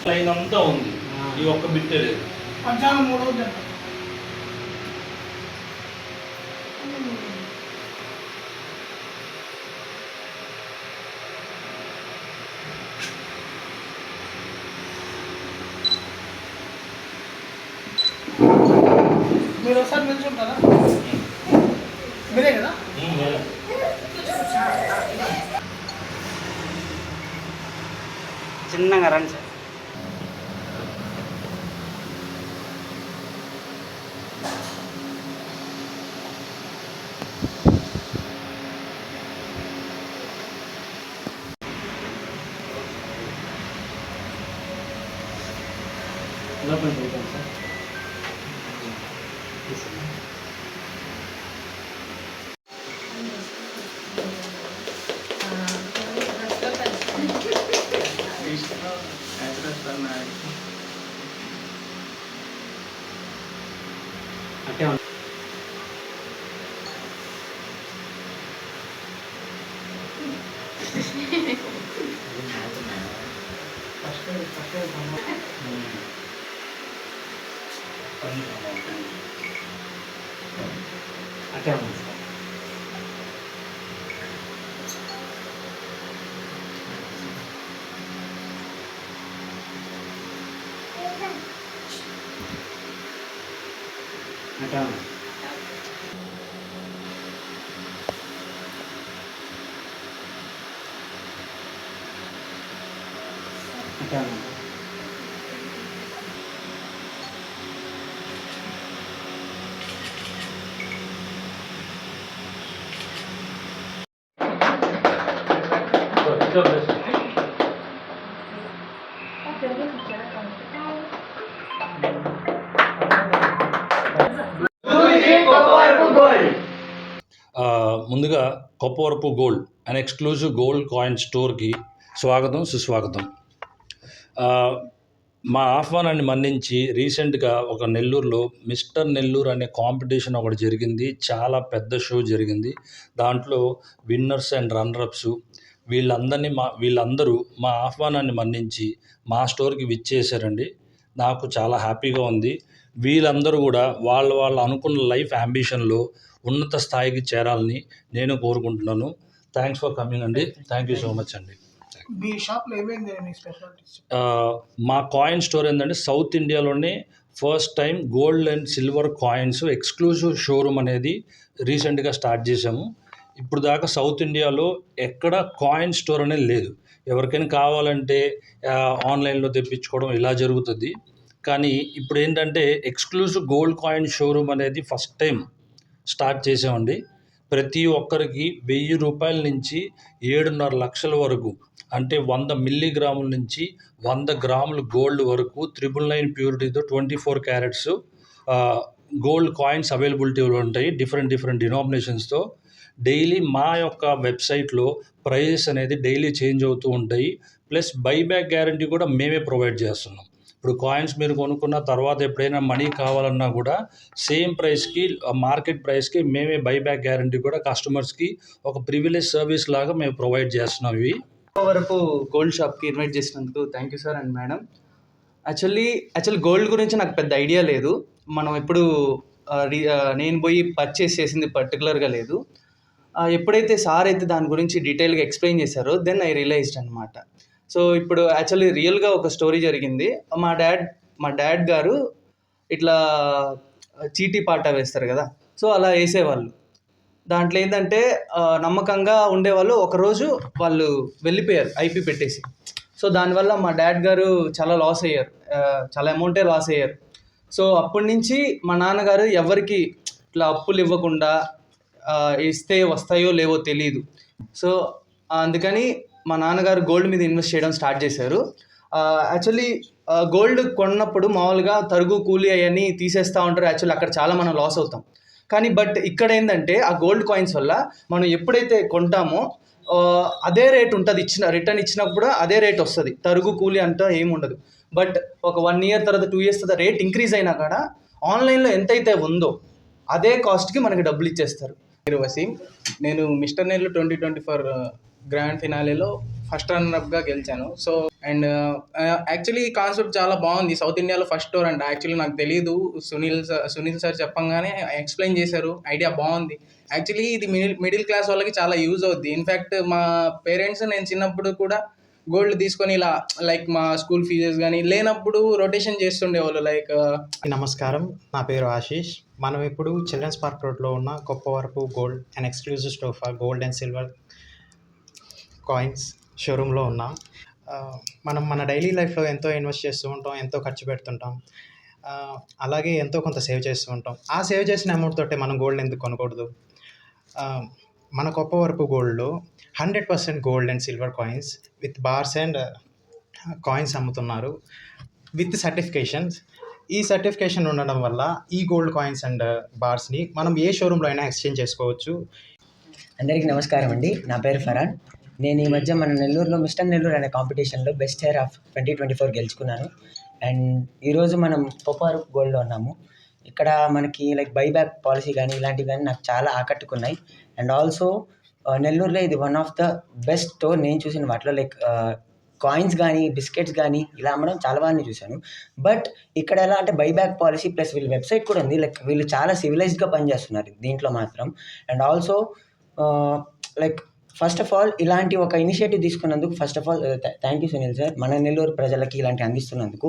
Line అంతా ఉంది, ఈ ఒక్క బిట్టే లేదు. మధ్యాహ్నం 3 గంటలు మీరు ఒకసారి నిల్చుంటారా? మీరే కదా? చిన్నగా రండి సార్. లోపల పోతాం సార్. అంటే అట్టే ఉంది సార్. అట్టే ఉంది. అట్టే ఉంది. ముందుగా కొప్పవరపు గోల్డ్ అనే ఎక్స్క్లూజివ్ గోల్డ్ కాయిన్ స్టోర్కి స్వాగతం సుస్వాగతం. మా ఆహ్వానాన్ని మన్నించి రీసెంట్గా ఒక నెల్లూరులో మిస్టర్ నెల్లూరు అనే కాంపిటీషన్ ఒకటి జరిగింది. చాలా పెద్ద షో జరిగింది. దాంట్లో విన్నర్స్ అండ్ రన్నరప్స్ వీళ్ళందరూ మా ఆహ్వానాన్ని మన్నించి మా స్టోర్కి విచ్చేశారండి. నాకు చాలా హ్యాపీగా ఉంది. వీళ్ళందరూ కూడా వాళ్ళ అనుకున్న లైఫ్ యాంబిషన్లో ఉన్నత స్థాయికి చేరాలని నేను కోరుకుంటున్నాను. థ్యాంక్స్ ఫర్ కమింగ్ అండి. థ్యాంక్ యూ సో మచ్ అండి. మీ షాప్లో ఏమైంది స్పెషాలిటీస్? మా కాయిన్ స్టోర్ ఏంటంటే సౌత్ ఇండియాలోనే first time gold and silver coins exclusive showroom అనేది రీసెంట్గా స్టార్ట్ చేశాము. ఇప్పుడు దాకా సౌత్ ఇండియాలో ఎక్కడ కాయిన్ స్టోర్ అనేది లేదు. ఎవరికైనా కావాలంటే ఆన్లైన్లో తెప్పించుకోవడం ఇలా జరుగుతుంది. కానీ ఇప్పుడు ఏంటంటే ఎక్స్క్లూజివ్ గోల్డ్ కాయిన్ షోరూమ్ అనేది ఫస్ట్ టైం స్టార్ట్ చేసామండి. ప్రతి ఒక్కరికి 1000 రూపాయల నుంచి 7.5 లక్షల వరకు, అంటే 100 మిల్లీగ్రాముల నుంచి 100 గ్రాముల గోల్డ్ వరకు 999 ప్యూరిటీతో 24 క్యారెట్స్ గోల్డ్ కాయిన్స్ అవైలబిలిటీలో ఉంటాయి. డిఫరెంట్ డినామినేషన్స్తో. డైలీ మా యొక్క వెబ్సైట్లో ప్రైజెస్ అనేది డైలీ చేంజ్ అవుతూ ఉంటాయి. ప్లస్ బైబ్యాక్ గ్యారంటీ కూడా మేమే ప్రొవైడ్ చేస్తున్నాం. ఇప్పుడు కాయిన్స్ మీరు కొనుక్కున్న తర్వాత ఎప్పుడైనా మనీ కావాలన్నా కూడా సేమ్ ప్రైస్కి, మార్కెట్ ప్రైస్కి మేమే బైబ్యాక్ గ్యారంటీ కూడా కస్టమర్స్కి ఒక ప్రివిలేజ్ సర్వీస్ లాగా మేము ప్రొవైడ్ చేస్తున్నాం. ఇవి వరకు గోల్డ్ షాప్కి ఇన్వైట్ చేసినందుకు thank you sir and madam. Actually gold గురించి నాకు పెద్ద ఐడియా లేదు. మనం ఎప్పుడు నేను పోయి పర్చేస్ చేసింది పర్టికులర్గా లేదు. ఎప్పుడైతే సార్ అయితే దాని గురించి డీటెయిల్గా ఎక్స్ప్లెయిన్ చేశారో దెన్ ఐ రియలైజ్డ్ అనమాట. సో ఇప్పుడు యాక్చువల్లీ రియల్గా ఒక స్టోరీ జరిగింది. మా డాడ్ గారు ఇట్లా చీటీ పాట వేస్తారు కదా, సో అలా వేసేవాళ్ళు. దాంట్లో ఏంటంటే నమ్మకంగా ఉండేవాళ్ళు. ఒకరోజు వాళ్ళు వెళ్ళిపోయారు ఐపీ పెట్టేసి. సో దానివల్ల మా డాడ్ గారు చాలా లాస్ అయ్యారు, చాలా అమౌంటే లాస్ అయ్యారు. సో అప్పటి నుంచి మా నాన్నగారు ఎవరికి ఇట్లా అప్పులు ఇవ్వకుండా, ఇస్తే వస్తాయో లేవో తెలియదు. సో అందుకని మా నాన్నగారు గోల్డ్ మీద ఇన్వెస్ట్ చేయడం స్టార్ట్ చేశారు. యాక్చువల్లీ గోల్డ్ కొన్నప్పుడు మామూలుగా తరుగు కూలి అవన్నీ తీసేస్తూ ఉంటారు. యాక్చువల్లీ అక్కడ చాలా మనం లాస్ అవుతాం. కానీ బట్ ఇక్కడ ఏంటంటే ఆ గోల్డ్ కాయిన్స్ వల్ల మనం ఎప్పుడైతే కొంటామో అదే రేట్ ఉంటుంది, రిటర్న్ ఇచ్చినప్పుడు అదే రేట్ వస్తుంది. తరుగు కూలి అంతా ఏముండదు. బట్ ఒక 1 year తర్వాత 2 years తర్వాత రేట్ ఇంక్రీజ్ అయినా కూడా ఆన్లైన్లో ఎంతైతే ఉందో అదే కాస్ట్కి మనకి డబ్బులు ఇచ్చేస్తారు. మీరు వసీం, నేను మిస్టర్ నెల్లూరు 2024 గ్రాండ్ ఫినాలేలో ఫస్ట్ రన్నర్అప్గా గెలిచాను. సో అండ్ యాక్చువల్లీ ఈ కాన్సెప్ట్ చాలా బాగుంది. సౌత్ ఇండియాలో ఫస్ట్ స్టోర్ అంట. యాక్చువల్లీ నాకు తెలీదు. సునీల్ సార్ చెప్పంగానే ఎక్స్ప్లెయిన్ చేశారు. ఐడియా బాగుంది. యాక్చువల్లీ ఇది మిడిల్ క్లాస్ వాళ్ళకి చాలా యూజ్ అవుద్ది. ఇన్ఫ్యాక్ట్ మా పేరెంట్స్ నేను చిన్నప్పుడు కూడా గోల్డ్ తీసుకొని ఇలా లైక్ మా స్కూల్ ఫీజెస్ కానీ లేనప్పుడు రొటేషన్ చేస్తుండేవాళ్ళు. లైక్ నమస్కారం, నా పేరు ఆశీష్. మనం ఇప్పుడు చిల్డ్రన్స్ పార్క్ రోడ్లో ఉన్న Koppavarapu gold and exclusive store for gold and silver coins షోరూంలో ఉన్నాం. మనం మన డైలీ లైఫ్లో ఎంతో ఇన్వెస్ట్ చేస్తూ ఉంటాం, ఎంతో ఖర్చు పెడుతుంటాం, అలాగే ఎంతో కొంత సేవ్ చేస్తూ ఉంటాం. ఆ సేవ్ చేసిన అమౌంట్ తోటే మనం గోల్డ్ ఎందుకు కొనకూడదు? మన కొప్పవరపు గోల్డ్లో 100% gold and silver coins with bars and coins అమ్ముతున్నారు విత్ సర్టిఫికేషన్స్. ఈ సర్టిఫికేషన్ ఉండడం వల్ల ఈ గోల్డ్ కాయిన్స్ అండ్ బార్స్ని మనం ఏ షోరూంలో అయినా ఎక్స్చేంజ్ చేసుకోవచ్చు. అందరికీ నమస్కారం అండి. నా పేరు ఫరాన్. నేను ఈ మధ్య మన నెల్లూరులో మిస్టర్ నెల్లూరు అనే కాంపిటీషన్లో బెస్ట్ హెయిర్ ఆఫ్ 2024 గెలుచుకున్నాను. అండ్ ఈరోజు మనం కొప్పవరపు గోల్డ్లో ఉన్నాము. ఇక్కడ మనకి లైక్ బైబ్యాక్ పాలసీ కానీ ఇలాంటివి కానీ నాకు చాలా ఆకట్టుకున్నాయి. అండ్ ఆల్సో నెల్లూరులో ఇది one of the best store నేను చూసిన వాటిలో. లైక్ కాయిన్స్ కానీ బిస్కెట్స్ కానీ ఇలా అమ్మడం చాలా బాగా చూశాను. బట్ ఇక్కడ ఎలా అంటే బైబ్యాక్ పాలసీ ప్లస్ వీళ్ళ వెబ్సైట్ కూడా ఉంది. లైక్ వీళ్ళు చాలా సివిలైజ్డ్గా పనిచేస్తున్నారు దీంట్లో మాత్రం. And also like first of all ఇలాంటి ఒక ఇనిషియేటివ్ తీసుకున్నందుకు first of all thank you Sunil sir, మన నెల్లూరు ప్రజలకి ఇలాంటి అందిస్తున్నందుకు.